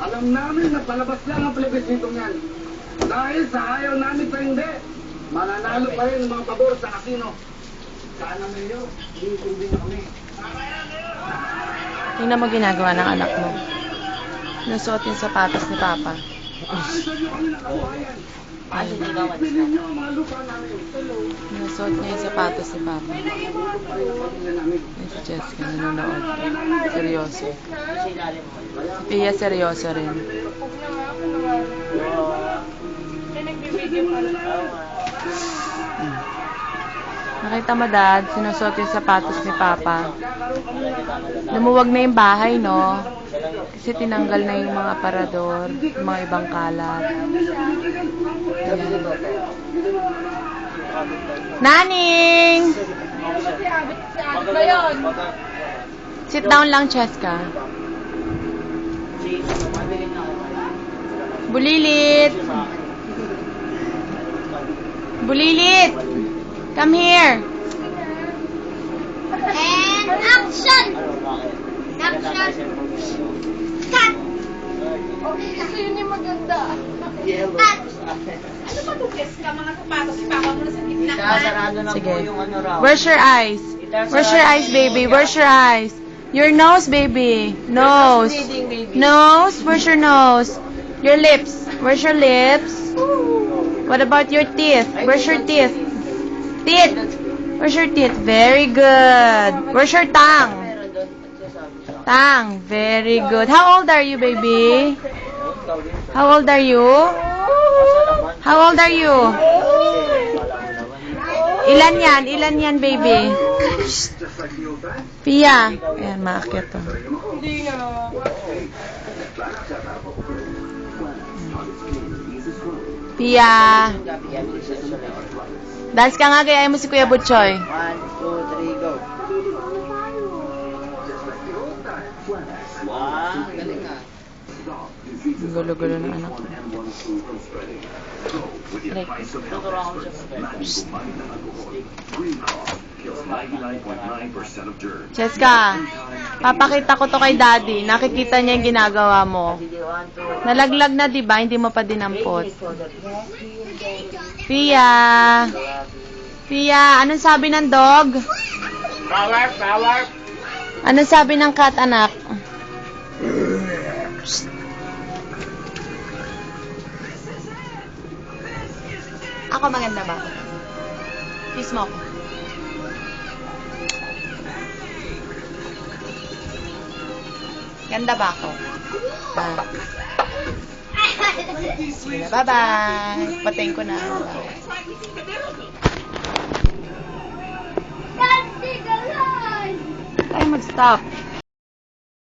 Alam namin na palabas lang ang plebisito niyan. Dahil sa ayaw namin sa hindi, mananalo pa rin ang mga pabor sa kasino. Sana Mayor, hindi na kami. Tingnan mo ginagawa ng anak mo. Sinusuot yung sapatos ni Papa. Aalisan niyo kami ng kabuhayan. Bilhin niyo ang mga lupa namin. Sinusuot niya yung sapatos ni Papa. Yan si Jessica, nanonood. Seryoso. Si Pia, seryoso rin. Nakita mo, Dad, sinusuot yung sapatos ni Papa. Lumuwag na yung bahay, no? Kasi tinanggal na yung mga aparador, yung mga ibang kalat. Ayan. Naning! Sit down lang, Cheska. Bulilit! Bulilit! Come here! And action! Action! Cut! Kasi yun yung maganda. Cut! Ano ba ito, Jessica? Mga sapatos, ipapa mo na sa gitna. Sarado na Sige. po yung ano raw. Where's your eyes? Where's your eyes, baby? Where's your eyes? Your nose, baby. Nose. Nose. Where's your nose? Your lips. Where's your lips? What about your teeth? Where's your teeth? Teeth. Where's your teeth? Very good. Where's your tongue? Meron doon. Sasabi. Tongue. Very good. How old are you, baby? How old are you? How old are you? Ilan yan? Ilan yan, baby? Pia. Ayan, maakyat to. Hindi na. Pia. Dance ka nga, kaya mo si Kuya Butchoy. 1, 2, 3, go. Wow, galing ah. Ang gulo-gulo ng anak ko. Tuturuan ko siya. Cheska, papakita ko to kay Daddy. Nakikita niya yung ginagawa mo. Nalaglag na, diba? Hindi mo pa dinampot. Pia. Pia, anong sabi ng dog? Power, power. Anong sabi ng cat, anak? Ako maganda ba? Kiss mo ako. Ganda ba ako? Ah. Sige na, bye-bye. Patayin ko na. Cut! Tignan! Tayo mag-stop.